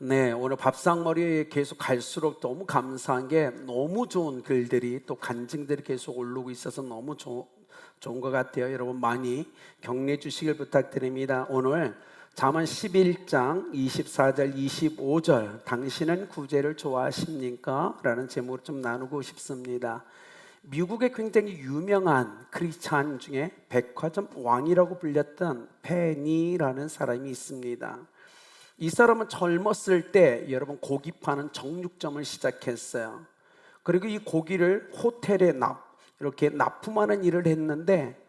네, 오늘 밥상머리에 계속 갈수록 너무 감사한 게 너무 좋은 글들이 또 간증들이 계속 오르고 있어서 너무 좋은 것 같아요. 여러분 많이 격려해 주시길 부탁드립니다. 오늘 잠언 11장 24절 25절 당신은 구제를 좋아하십니까? 라는 제목으로 좀 나누고 싶습니다. 미국의 굉장히 유명한 크리스찬 중에 백화점 왕이라고 불렸던 페니라는 사람이 있습니다. 이 사람은 젊었을 때 여러분 고기 파는 정육점을 시작했어요. 그리고 이 고기를 호텔에 이렇게 납품하는 일을 했는데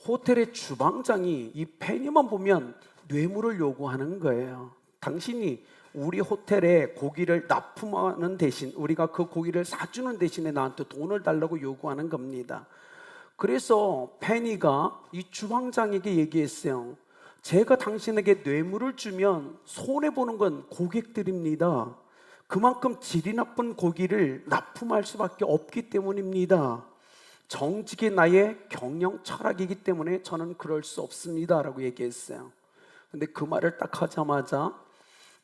호텔의 주방장이 이 페니만 보면 뇌물을 요구하는 거예요. 당신이 우리 호텔에 고기를 납품하는 대신 우리가 그 고기를 사주는 대신에 나한테 돈을 달라고 요구하는 겁니다. 그래서 페니가 이 주방장에게 얘기했어요. 제가 당신에게 뇌물을 주면 손해보는 건 고객들입니다. 그만큼 질이 나쁜 고기를 납품할 수밖에 없기 때문입니다. 정직이 나의 경영 철학이기 때문에 저는 그럴 수 없습니다 라고 얘기했어요. 근데 그 말을 딱 하자마자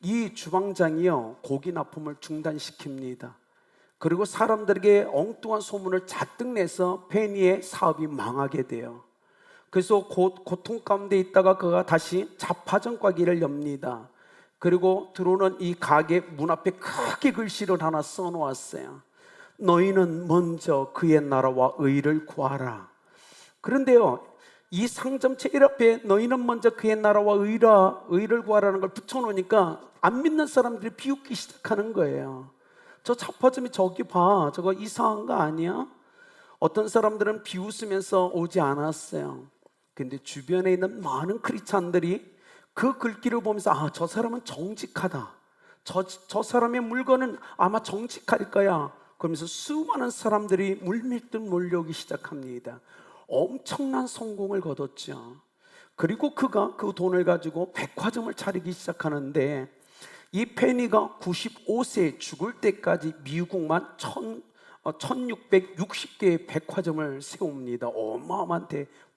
이 주방장이요 고기 납품을 중단시킵니다. 그리고 사람들에게 엉뚱한 소문을 잔뜩 내서 페니의 사업이 망하게 돼요. 그래서 고통 가운데 있다가 그가 다시 자파점 가게를 엽니다. 그리고 들어오는 이 가게 문 앞에 크게 글씨를 하나 써놓았어요. 너희는 먼저 그의 나라와 의를 구하라. 그런데요, 이 상점체 1앞에 너희는 먼저 그의 나라와 의를 구하라는 걸 붙여놓으니까 안 믿는 사람들이 비웃기 시작하는 거예요. 저 자파점이 저기 봐, 저거 이상한 거 아니야? 어떤 사람들은 비웃으면서 오지 않았어요. 근데 주변에 있는 많은 크리스찬들이 그 글귀를 보면서 아, 저 사람은 정직하다. 저 사람의 물건은 아마 정직할 거야. 그러면서 수많은 사람들이 물밀듯 몰려오기 시작합니다. 엄청난 성공을 거뒀죠. 그리고 그가 그 돈을 가지고 백화점을 차리기 시작하는데 이 페니가 95세 죽을 때까지 미국만 1660개의 백화점을 세웁니다. 어마어마한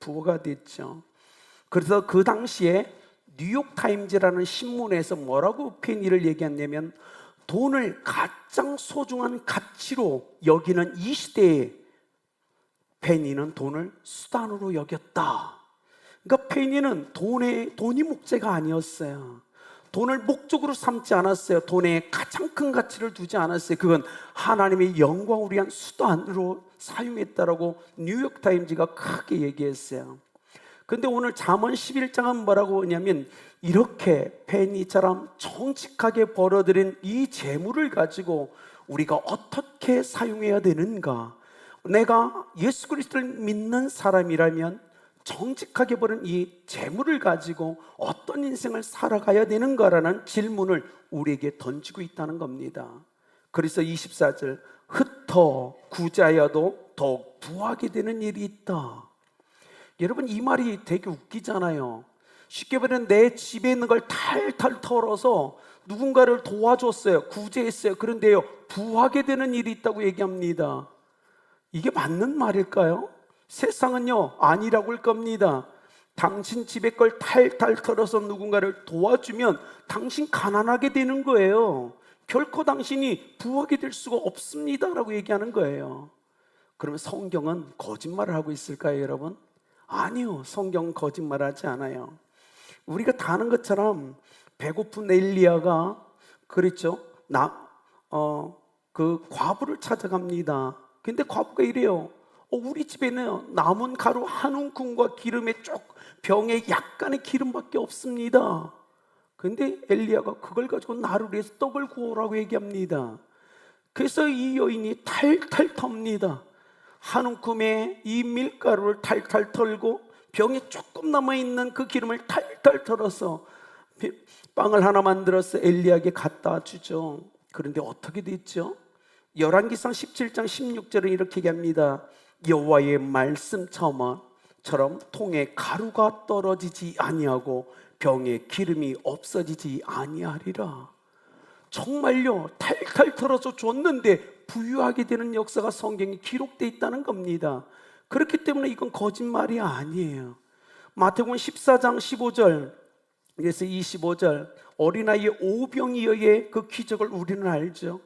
부가 됐죠. 그래서 그 당시에 뉴욕타임즈라는 신문에서 뭐라고 페니를 얘기했냐면 돈을 가장 소중한 가치로 여기는 이 시대에 페니는 돈을 수단으로 여겼다. 그러니까 페니는 돈이 목재가 아니었어요. 돈을 목적으로 삼지 않았어요. 돈에 가장 큰 가치를 두지 않았어요. 그건 하나님의 영광을 위한 수단으로 사용했다라고 뉴욕타임즈가 크게 얘기했어요. 그런데 오늘 잠언 11장은 뭐라고 하냐면 이렇게 페니처럼 정직하게 벌어들인 이 재물을 가지고 우리가 어떻게 사용해야 되는가. 내가 예수 그리스도를 믿는 사람이라면 정직하게 버는 이 재물을 가지고 어떤 인생을 살아가야 되는가라는 질문을 우리에게 던지고 있다는 겁니다. 그래서 24절 흩어 구자여도 더욱 부하게 되는 일이 있다. 여러분 이 말이 되게 웃기잖아요. 쉽게 말하면 내 집에 있는 걸 탈탈 털어서 누군가를 도와줬어요. 구제했어요. 그런데요 부하게 되는 일이 있다고 얘기합니다. 이게 맞는 말일까요? 세상은요 아니라고 할 겁니다. 당신 집에 걸 탈탈 털어서 누군가를 도와주면 당신 가난하게 되는 거예요. 결코 당신이 부하게 될 수가 없습니다 라고 얘기하는 거예요. 그러면 성경은 거짓말을 하고 있을까요 여러분? 아니요, 성경은 거짓말하지 않아요. 우리가 다 아는 것처럼 배고픈 엘리야가 그랬죠. 그 과부를 찾아갑니다. 근데 과부가 이래요. 우리 집에는 남은 가루 한 움큼과 기름에 병에 약간의 기름밖에 없습니다. 근데 엘리야가 그걸 가지고 나를 위해서 떡을 구우라고 얘기합니다. 그래서 이 여인이 탈탈 텁니다. 한 움큼의 이 밀가루를 탈탈 털고 병에 조금 남아있는 그 기름을 탈탈 털어서 빵을 하나 만들어서 엘리야에게 갖다 주죠. 그런데 어떻게 됐죠? 열왕기상 17장 16절은 이렇게 얘기합니다. 여호와의 말씀처럼 통에 가루가 떨어지지 아니하고 병에 기름이 없어지지 아니하리라. 정말요 탈탈 털어서 줬는데 부유하게 되는 역사가 성경에 기록되어 있다는 겁니다. 그렇기 때문에 이건 거짓말이 아니에요. 마태복음 14장 15절 그래서 25절 어린아이의 오병이어의 그 기적을 우리는 알죠.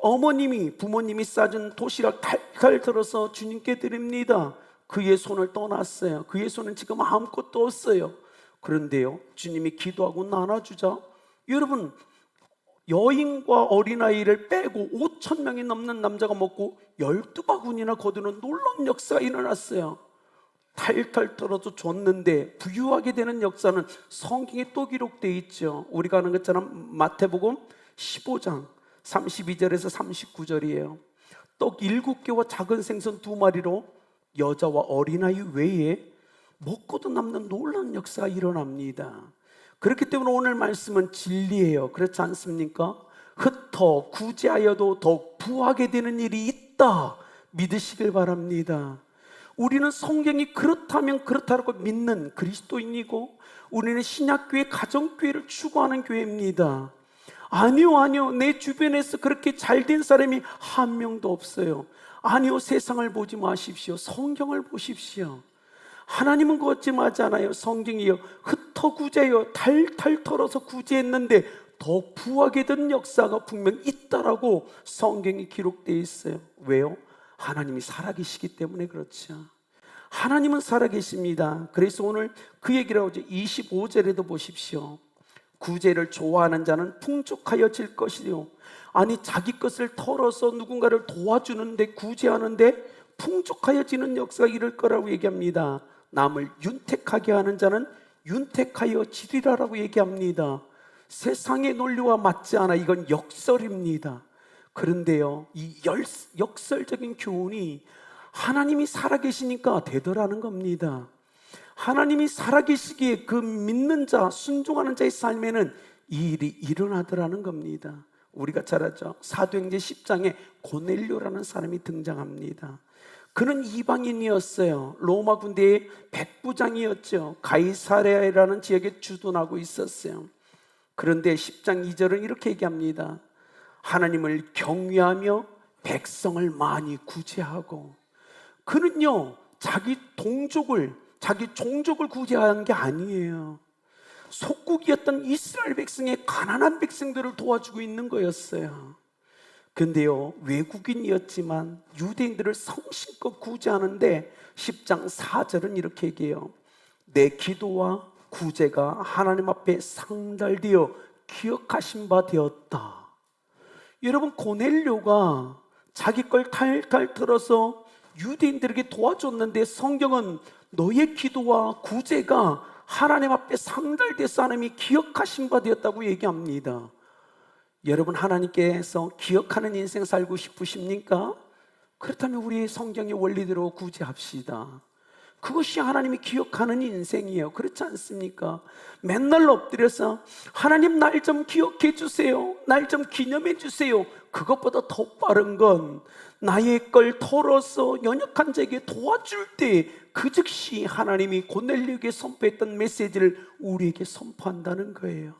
어머님이 부모님이 싸준 도시락 탈탈 들어서 주님께 드립니다. 그의 손을 떠났어요. 그의 손은 지금 아무것도 없어요. 그런데요, 주님이 기도하고 나눠주자 여러분, 여인과 어린아이를 빼고 5천 명이 넘는 남자가 먹고 12바구니나 거두는 놀라운 역사가 일어났어요. 탈탈 털어서 줬는데 부유하게 되는 역사는 성경에 또 기록되어 있죠. 우리가 아는 것처럼 마태복음 15장 32절에서 39절이에요. 떡 7개와 작은 생선 2마리로 여자와 어린아이 외에 먹고도 남는 놀라운 역사가 일어납니다. 그렇기 때문에 오늘 말씀은 진리예요. 그렇지 않습니까? 흩어 구제하여도 더욱 부하게 되는 일이 있다 믿으시길 바랍니다. 우리는 성경이 그렇다면 그렇다고 믿는 그리스도인이고 우리는 신약교회 가정교회를 추구하는 교회입니다. 아니요, 내 주변에서 그렇게 잘된 사람이 한 명도 없어요. 아니요, 세상을 보지 마십시오. 성경을 보십시오. 하나님은 거짓말하지 않아요. 성경이요, 흩어 구제요, 탈탈 털어서 구제했는데 더 부하게 된 역사가 분명 있다라고 성경이 기록되어 있어요. 왜요? 하나님이 살아계시기 때문에 그렇죠. 하나님은 살아계십니다. 그래서 오늘 그 얘기를 하죠. 25절에도 보십시오. 구제를 좋아하는 자는 풍족하여질 것이요. 아니, 자기 것을 털어서 누군가를 도와주는데, 구제하는데 풍족하여지는 역사가 이를 거라고 얘기합니다. 남을 윤택하게 하는 자는 윤택하여지리라라고 얘기합니다. 세상의 논리와 맞지 않아. 이건 역설입니다. 그런데요, 이 역설적인 교훈이 하나님이 살아계시니까 되더라는 겁니다. 하나님이 살아계시기에 그 믿는 자, 순종하는 자의 삶에는 이 일이 일어나더라는 겁니다. 우리가 잘 알죠. 사도행전 10장에 고넬료라는 사람이 등장합니다. 그는 이방인이었어요. 로마 군대의 백부장이었죠. 가이사랴라는 지역에 주둔하고 있었어요. 그런데 10장 2절은 이렇게 얘기합니다. 하나님을 경외하며 백성을 많이 구제하고. 그는요, 자기 종족을 구제한 게 아니에요. 속국이었던 이스라엘 백성의 가난한 백성들을 도와주고 있는 거였어요. 근데요, 외국인이었지만 유대인들을 성심껏 구제하는데 10장 4절은 이렇게 얘기해요. 내 기도와 구제가 하나님 앞에 상달되어 기억하신 바 되었다. 여러분, 고넬료가 자기 걸 탈탈 털어서 유대인들에게 도와줬는데 성경은 너의 기도와 구제가 하나님 앞에 상달돼서 하나님이 기억하신 바 되었다고 얘기합니다. 여러분, 하나님께서 기억하는 인생 살고 싶으십니까? 그렇다면 우리 성경의 원리대로 구제합시다. 그것이 하나님이 기억하는 인생이에요. 그렇지 않습니까? 맨날 엎드려서 하나님 날 좀 기억해 주세요, 날 좀 기념해 주세요. 그것보다 더 빠른 건 나의 걸 털어서 연약한 자에게 도와줄 때 그 즉시 하나님이 고넬료에게 선포했던 메시지를 우리에게 선포한다는 거예요.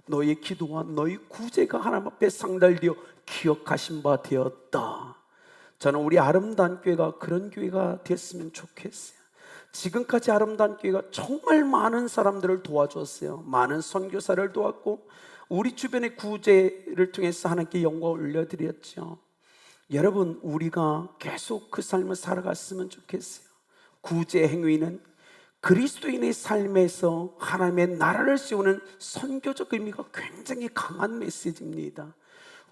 너의 기도와 너의 구제가 하나님 앞에 상달되어 기억하신 바 되었다. 저는 우리 아름다운 교회가 그런 교회가 됐으면 좋겠어요. 지금까지 아름다운 교회가 정말 많은 사람들을 도와줬어요. 많은 선교사를 도왔고 우리 주변의 구제를 통해서 하나님께 영광을 올려드렸죠. 여러분, 우리가 계속 그 삶을 살아갔으면 좋겠어요. 구제 행위는 그리스도인의 삶에서 하나님의 나라를 세우는 선교적 의미가 굉장히 강한 메시지입니다.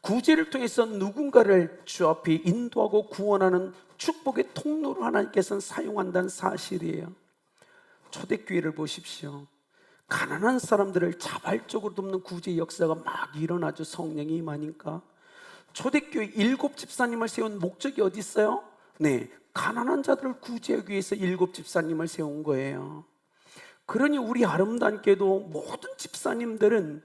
구제를 통해서 누군가를 주 앞에 인도하고 구원하는 축복의 통로로 하나님께서는 사용한다는 사실이에요. 초대교회를 보십시오. 가난한 사람들을 자발적으로 돕는 구제 역사가 막 일어나죠. 성령이 임하니까. 초대교회 7 집사님을 세운 목적이 어디 있어요? 네, 가난한 자들을 구제하기 위해서 7 집사님을 세운 거예요. 그러니 우리 아름답게도 모든 집사님들은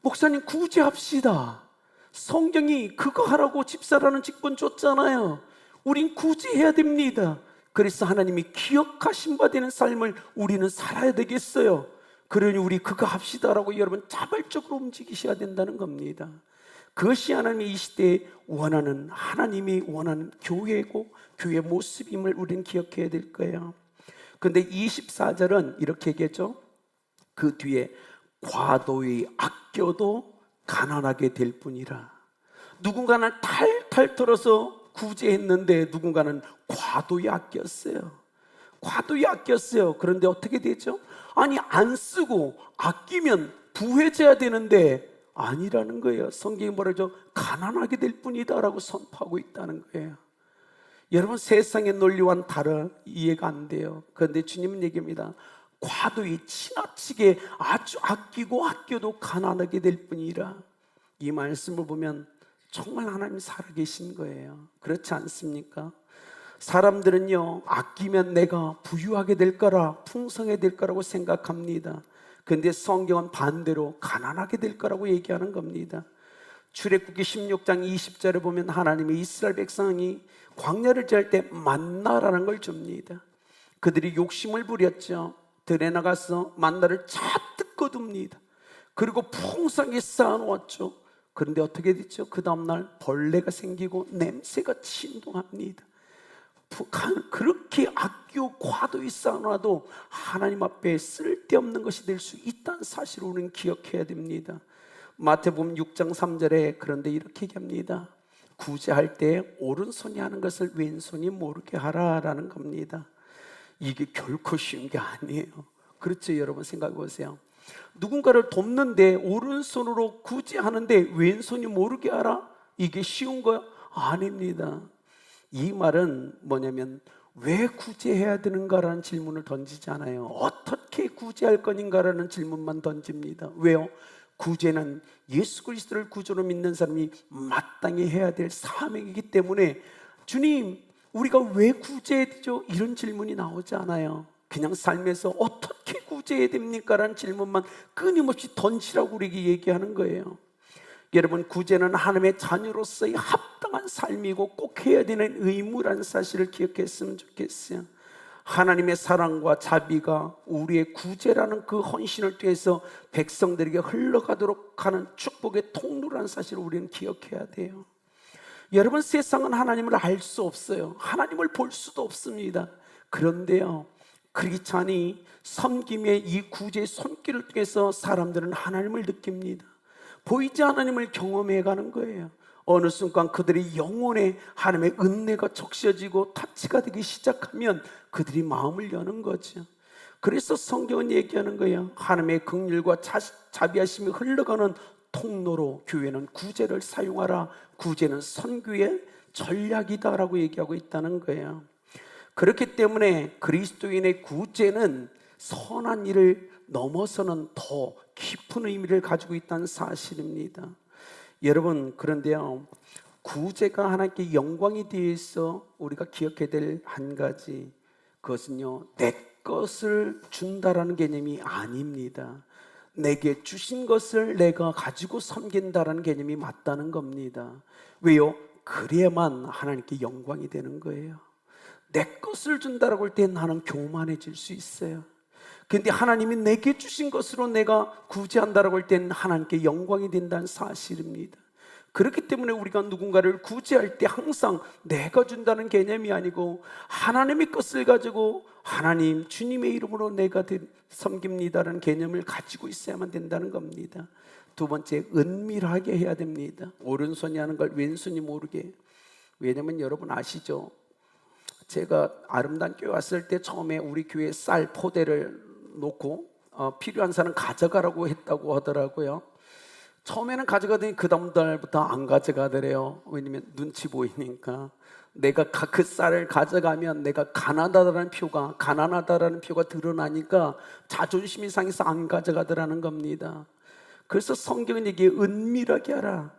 목사님 구제합시다. 성경이 그거 하라고 집사라는 직분 줬잖아요. 우린 구제해야 됩니다. 그래서 하나님이 기억하신 바 되는 삶을 우리는 살아야 되겠어요. 그러니 우리 그거 합시다라고 여러분 자발적으로 움직이셔야 된다는 겁니다. 그것이 하나님이 이 시대에 원하는, 하나님이 원하는 교회고 교회의 모습임을 우리는 기억해야 될 거예요. 그런데 24절은 이렇게 얘기했죠. 그 뒤에 과도히 아껴도 가난하게 될 뿐이라. 누군가는 탈탈 털어서 구제했는데 누군가는 과도히 아꼈어요. 과도히 아꼈어요. 그런데 어떻게 되죠? 아니, 안 쓰고 아끼면 부해져야 되는데 아니라는 거예요. 성경이 뭐라죠? 가난하게 될 뿐이다라고 선포하고 있다는 거예요. 여러분, 세상의 논리와는 다른 이해가 안 돼요. 그런데 주님은 얘기합니다. 과도히 지나치게 아주 아끼고 아껴도 가난하게 될 뿐이라. 이 말씀을 보면 정말 하나님 살아계신 거예요. 그렇지 않습니까? 사람들은요, 아끼면 내가 부유하게 될 거라, 풍성하게 될 거라고 생각합니다. 그런데 성경은 반대로 가난하게 될 거라고 얘기하는 겁니다. 출애굽기 16장 20절에 보면 하나님이 이스라엘 백성이 광야를 지날 때 만나라는 걸 줍니다. 그들이 욕심을 부렸죠. 들에 나가서 만나를 잔뜩 거둡니다. 그리고 풍성하게 쌓아놓았죠. 그런데 어떻게 됐죠? 그 다음날 벌레가 생기고 냄새가 진동합니다. 그렇게 아끼고 과도히 쌓아놔도 하나님 앞에 쓸데없는 것이 될 수 있다는 사실을 우리는 기억해야 됩니다. 마태복음 6장 3절에 그런데 이렇게 얘기합니다. 구제할 때 오른손이 하는 것을 왼손이 모르게 하라라는 겁니다. 이게 결코 쉬운 게 아니에요. 그렇죠? 여러분 생각해 보세요. 누군가를 돕는데 오른손으로 구제하는데 왼손이 모르게 하라? 이게 쉬운 거 아닙니다. 이 말은 뭐냐면 왜 구제해야 되는가라는 질문을 던지지 않아요. 어떻게 구제할 것인가라는 질문만 던집니다. 왜요? 구제는 예수 그리스도를 구주로 믿는 사람이 마땅히 해야 될 사명이기 때문에 주님, 우리가 왜 구제해야 되죠? 이런 질문이 나오지 않아요. 그냥 삶에서 어떻게 구제해야 됩니까? 라는 질문만 끊임없이 던지라고 우리에게 얘기하는 거예요. 여러분, 구제는 하나님의 자녀로서의 합당한 삶이고 꼭 해야 되는 의무라는 사실을 기억했으면 좋겠어요. 하나님의 사랑과 자비가 우리의 구제라는 그 헌신을 통해서 백성들에게 흘러가도록 하는 축복의 통로라는 사실을 우리는 기억해야 돼요. 여러분, 세상은 하나님을 알 수 없어요. 하나님을 볼 수도 없습니다. 그런데요, 크리스찬이 섬김의 이 구제의 손길을 통해서 사람들은 하나님을 느낍니다. 보이지 않는 하나님을 경험해 가는 거예요. 어느 순간 그들의 영혼에 하나님의 은혜가 적셔지고 타치가 되기 시작하면 그들이 마음을 여는 거죠. 그래서 성경은 얘기하는 거예요. 하나님의 긍휼과 자비하심이 흘러가는 통로로 교회는 구제를 사용하라. 구제는 선교의 전략이다라고 얘기하고 있다는 거예요. 그렇기 때문에 그리스도인의 구제는 선한 일을 넘어서는 더 깊은 의미를 가지고 있다는 사실입니다. 여러분, 그런데요, 구제가 하나님께 영광이 되어 있어 우리가 기억해야 될 한 가지, 그것은요, 내 것을 준다라는 개념이 아닙니다. 내게 주신 것을 내가 가지고 섬긴다라는 개념이 맞다는 겁니다. 왜요? 그래야만 하나님께 영광이 되는 거예요. 내 것을 준다라고 할 때 나는 교만해질 수 있어요. 그런데 하나님이 내게 주신 것으로 내가 구제한다라고 할 때는 하나님께 영광이 된다는 사실입니다. 그렇기 때문에 우리가 누군가를 구제할 때 항상 내가 준다는 개념이 아니고 하나님의 것을 가지고 하나님, 주님의 이름으로 내가 섬깁니다라는 개념을 가지고 있어야만 된다는 겁니다. 두 번째, 은밀하게 해야 됩니다. 오른손이 하는 걸 왼손이 모르게. 왜냐면 여러분 아시죠? 제가 아름다운 교회 왔을 때 처음에 우리 교회 쌀 포대를 놓고 필요한 사람 가져가라고 했다고 하더라고요. 처음에는 가져가더니 그 다음 달부터 안 가져가더래요. 왜냐면 눈치 보이니까. 내가 그 쌀을 가져가면 내가 가난하다라는 표가 드러나니까 자존심이 상해서 안 가져가더라는 겁니다. 그래서 성경은 얘기해, 은밀하게 하라.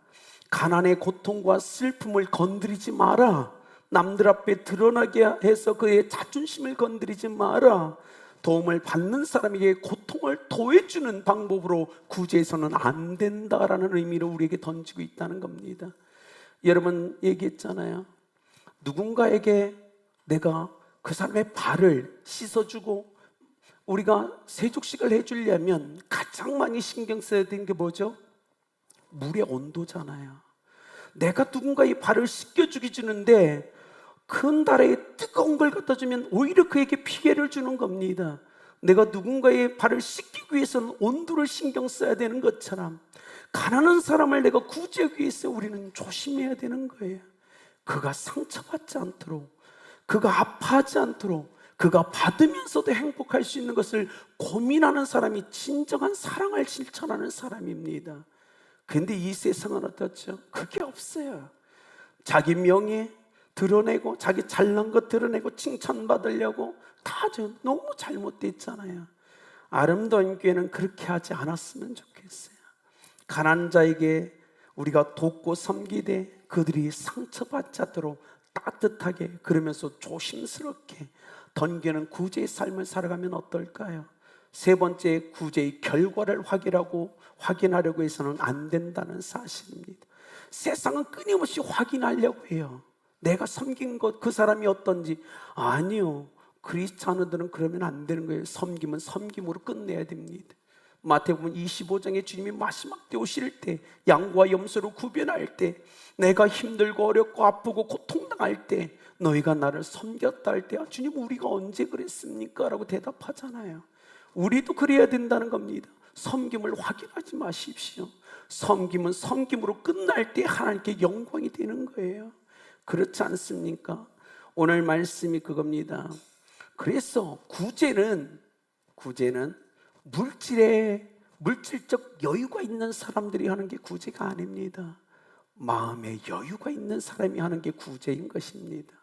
가난의 고통과 슬픔을 건드리지 마라. 남들 앞에 드러나게 해서 그의 자존심을 건드리지 마라. 도움을 받는 사람에게 고통을 더해주는 방법으로 구제해서는 안 된다라는 의미로 우리에게 던지고 있다는 겁니다. 여러분 얘기했잖아요. 누군가에게 내가 그 사람의 발을 씻어주고 우리가 세족식을 해주려면 가장 많이 신경 써야 되는 게 뭐죠? 물의 온도잖아요. 내가 누군가의 발을 씻겨주기 주는데 큰 달에 뜨거운 걸 갖다 주면 오히려 그에게 피해를 주는 겁니다. 내가 누군가의 발을 씻기기 위해서는 온도를 신경 써야 되는 것처럼 가난한 사람을 내가 구제하기 위해서 우리는 조심해야 되는 거예요. 그가 상처받지 않도록, 그가 아파하지 않도록, 그가 받으면서도 행복할 수 있는 것을 고민하는 사람이 진정한 사랑을 실천하는 사람입니다. 근데 이 세상은 어떻죠? 그게 없어요. 자기 명예 드러내고, 자기 잘난 것 드러내고 칭찬받으려고 다 너무 잘못됐잖아요. 아름다운 교회는 그렇게 하지 않았으면 좋겠어요. 가난한 자에게 우리가 돕고 섬기되 그들이 상처받지 않도록 따뜻하게, 그러면서 조심스럽게 던기는 구제의 삶을 살아가면 어떨까요? 세 번째, 구제의 결과를 확인하려고 해서는 안 된다는 사실입니다. 세상은 끊임없이 확인하려고 해요. 내가 섬긴 것, 그 사람이 어떤지. 아니요, 크리스찬들은 그러면 안 되는 거예요. 섬김은 섬김으로 끝내야 됩니다. 마태복음 25장에 주님이 마지막 때 오실 때, 양과 염소를 구별할 때, 내가 힘들고 어렵고 아프고 고통당할 때 너희가 나를 섬겼다 할 때, 주님 우리가 언제 그랬습니까? 라고 대답하잖아요. 우리도 그래야 된다는 겁니다. 섬김을 확인하지 마십시오. 섬김은 섬김으로 끝날 때 하나님께 영광이 되는 거예요. 그렇지 않습니까? 오늘 말씀이 그겁니다. 그래서 구제는 물질적 여유가 있는 사람들이 하는 게 구제가 아닙니다. 마음의 여유가 있는 사람이 하는 게 구제인 것입니다.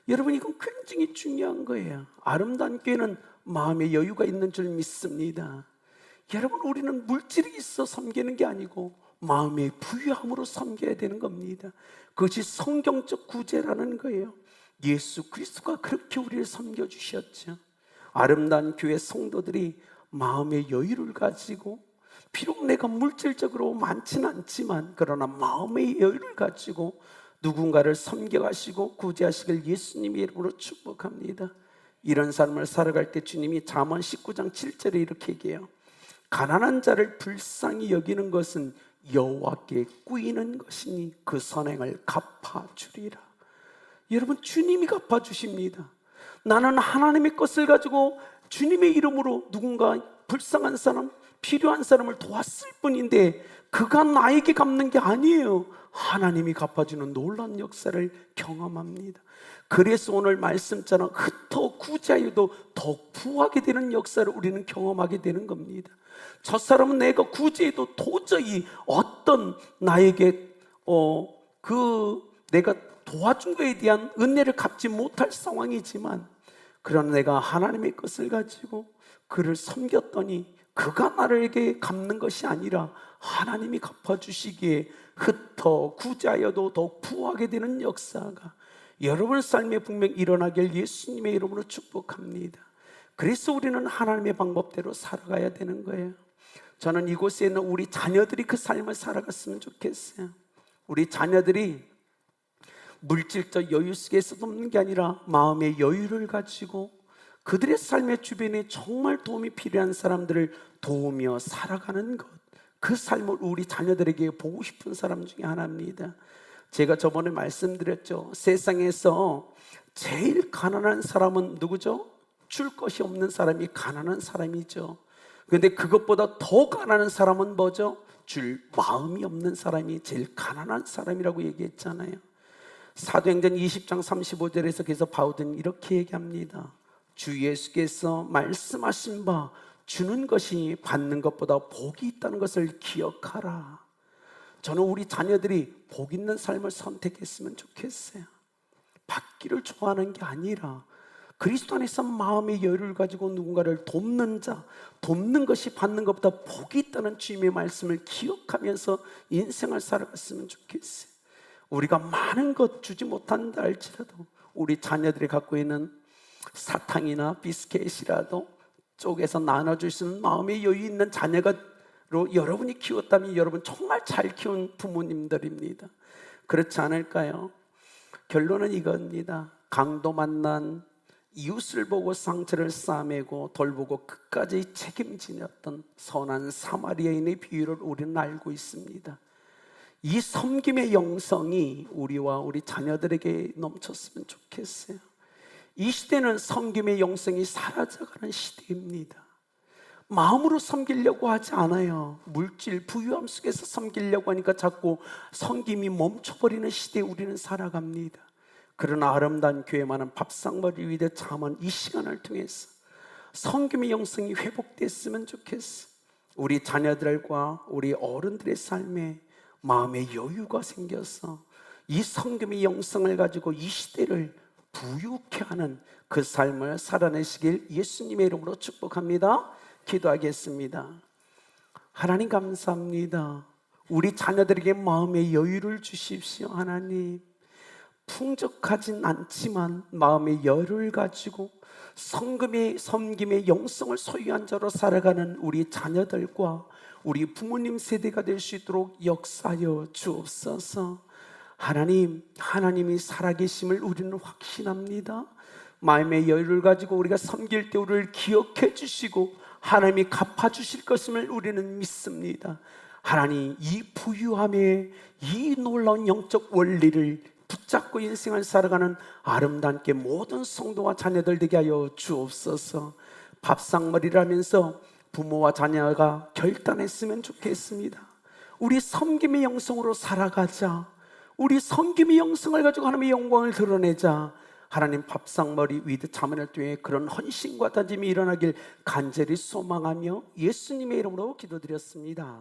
여러분, 이건 굉장히 중요한 거예요. 아름다운 교회는 마음의 여유가 있는 줄 믿습니다. 여러분, 우리는 물질이 있어 섬기는 게 아니고 마음의 부유함으로 섬겨야 되는 겁니다. 그것이 성경적 구제라는 거예요. 예수 그리스도가 그렇게 우리를 섬겨주셨죠. 아름다운 교회 성도들이 마음의 여유를 가지고, 비록 내가 물질적으로 많지는 않지만 그러나 마음의 여유를 가지고 누군가를 섬겨가시고 구제하시길 예수님의 이름으로 축복합니다. 이런 삶을 살아갈 때 주님이 잠언 19장 7절에 이렇게 얘기해요. 가난한 자를 불쌍히 여기는 것은 여호와께 꾸이는 것이니 그 선행을 갚아주리라. 여러분, 주님이 갚아주십니다. 나는 하나님의 것을 가지고 주님의 이름으로 누군가 불쌍한 사람, 필요한 사람을 도왔을 뿐인데 그가 나에게 갚는 게 아니에요. 하나님이 갚아주는 놀라운 역사를 경험합니다. 그래서 오늘 말씀처럼 흩어 구제하여도 더욱 부하게 되는 역사를 우리는 경험하게 되는 겁니다. 저 사람은 내가 구제해도 도저히 어떤 나에게 내가 도와준 것에 대한 은혜를 갚지 못할 상황이지만, 그러나 내가 하나님의 것을 가지고 그를 섬겼더니 그가 나에게 갚는 것이 아니라 하나님이 갚아주시기에 흩어 구제하여도 더욱 부하게 되는 역사가 여러분의 삶에 분명히 일어나길 예수님의 이름으로 축복합니다. 그래서 우리는 하나님의 방법대로 살아가야 되는 거예요. 저는 이곳에 있는 우리 자녀들이 그 삶을 살아갔으면 좋겠어요. 우리 자녀들이 물질적 여유 속에서 돕는 게 아니라 마음의 여유를 가지고 그들의 삶의 주변에 정말 도움이 필요한 사람들을 도우며 살아가는 것, 그 삶을 우리 자녀들에게 보고 싶은 사람 중에 하나입니다. 제가 저번에 말씀드렸죠. 세상에서 제일 가난한 사람은 누구죠? 줄 것이 없는 사람이 가난한 사람이죠. 그런데 그것보다 더 가난한 사람은 뭐죠? 줄 마음이 없는 사람이 제일 가난한 사람이라고 얘기했잖아요. 사도행전 20장 35절에서 그래서 바울은 이렇게 얘기합니다. 주 예수께서 말씀하신 바 주는 것이 받는 것보다 복이 있다는 것을 기억하라. 저는 우리 자녀들이 복 있는 삶을 선택했으면 좋겠어요. 받기를 좋아하는 게 아니라 그리스도 안에서 마음의 여유를 가지고 누군가를 돕는 자, 돕는 것이 받는 것보다 복이 있다는 주님의 말씀을 기억하면서 인생을 살아갔으면 좋겠어요. 우리가 많은 것 주지 못한다 할지라도 우리 자녀들이 갖고 있는 사탕이나 비스켓이라도 쪼개서 나눠줄 수 있는 마음의 여유 있는 자녀로 여러분이 키웠다면 여러분 정말 잘 키운 부모님들입니다. 그렇지 않을까요? 결론은 이겁니다. 강도 만난 이웃을 보고 상처를 싸매고 돌보고 끝까지 책임지었던 선한 사마리아인의 비유를 우리는 알고 있습니다. 이 섬김의 영성이 우리와 우리 자녀들에게 넘쳤으면 좋겠어요. 이 시대는 섬김의 영성이 사라져가는 시대입니다. 마음으로 섬기려고 하지 않아요. 물질, 부유함 속에서 섬기려고 하니까 자꾸 섬김이 멈춰버리는 시대에 우리는 살아갑니다. 그러나 아름다운 교회만은 밥상머리 위에 잠언 이 시간을 통해서 섬김의 영성이 회복됐으면 좋겠어. 우리 자녀들과 우리 어른들의 삶에 마음의 여유가 생겨서 이 섬김의 영성을 가지고 이 시대를 부유케 하는 그 삶을 살아내시길 예수님의 이름으로 축복합니다. 기도하겠습니다. 하나님 감사합니다. 우리 자녀들에게 마음의 여유를 주십시오. 하나님, 풍족하진 않지만 마음의 여유를 가지고 섬김의 영성을 소유한 자로 살아가는 우리 자녀들과 우리 부모님 세대가 될 수 있도록 역사하여 주옵소서. 하나님, 하나님이 살아계심을 우리는 확신합니다. 마음의 여유를 가지고 우리가 섬길 때 우리를 기억해 주시고 하나님이 갚아주실 것임을 우리는 믿습니다. 하나님, 이 부유함의 이 놀라운 영적 원리를 붙잡고 인생을 살아가는 아름답게 모든 성도와 자녀들 되게 하여 주옵소서. 밥상머리라면서 부모와 자녀가 결단했으면 좋겠습니다. 우리 섬김의 영성으로 살아가자. 우리 섬김의 영성을 가지고 하나님의 영광을 드러내자. 하나님, 밥상머리 위드 자문을 통해 그런 헌신과 다짐이 일어나길 간절히 소망하며 예수님의 이름으로 기도드렸습니다.